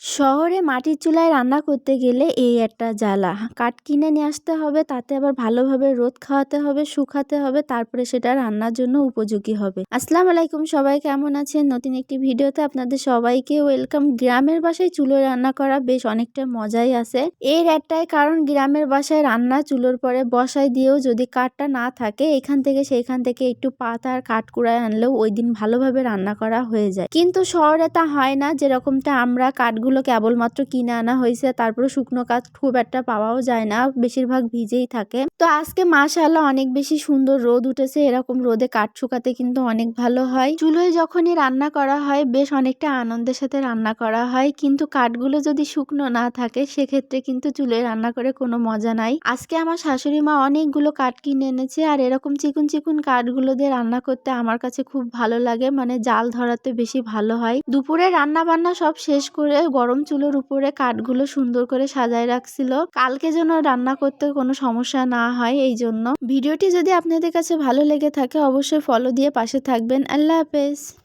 শহরে মাটির চুলায় রান্না করতে গেলে এই একটা জ্বালা। কাঠ কিনে নিয়ে আসতে হবে, তাতে আবার ভালোভাবে রোদ খাওয়াতে হবে, শুকাতে হবে, তারপরে সেটা রান্নার জন্য উপযোগী হবে। আসসালামু আলাইকুম, সবাই কেমন আছেন? নতুন একটি ভিডিওতে আপনাদের সবাইকে ওয়েলকাম। গ্রামের বাসায় চুলোয় রান্না করা বেশ অনেকটা মজাই আছে। এর একটাই কারণ, গ্রামের বাসায় রান্না চুলোর পরে বসাই দিয়েও যদি কাঠটা না থাকে, এখান থেকে সেইখান থেকে একটু পাতা আর কাঠ কুড়ায় আনলেও ওই দিন ভালোভাবে রান্না করা হয়ে যায়। কিন্তু শহরে তা হয় না, যেরকমটা আমরা কাঠগুলো কেবলমাত্র কিনে আনা হয়েছে, তারপরে শুকনো কাঠ খুব একটা পাওয়াও যায় না, বেশিরভাগ ভিজেই থাকে। তো আজকে মাশাআল্লাহ অনেক বেশি সুন্দর রোদ উঠেছে। এরকম রোদে কাঠ শুকাতে কিন্তু অনেক ভালো হয়। চুলোয় যখনই রান্না করা হয় বেশ অনেকটা আনন্দের সাথে রান্না করা হয়, কিন্তু কাঠগুলো যদি শুকনো না থাকে সেক্ষেত্রে কিন্তু চুলোয় রান্না করে কোনো মজা নাই। আজকে আমার শাশুড়ি মা অনেকগুলো কাঠ কিনে এনেছে, আর এরকম চিকুন চিকুন কাঠগুলো দিয়ে রান্না করতে আমার কাছে খুব ভালো লাগে, মানে জাল ধরাতে বেশি ভালো হয়। দুপুরে রান্না বান্না সব শেষ করে গরম চুলোর উপরে কাঠগুলো সুন্দর করে সাজায় রাখছিল, কালকে যেন রান্না করতে কোনো সমস্যা না হয় এই জন্য। ভিডিওটি যদি আপনাদের কাছে ভালো লেগে থাকে অবশ্যই ফলো দিয়ে পাশে থাকবেন। আল্লাহ হাফেজ।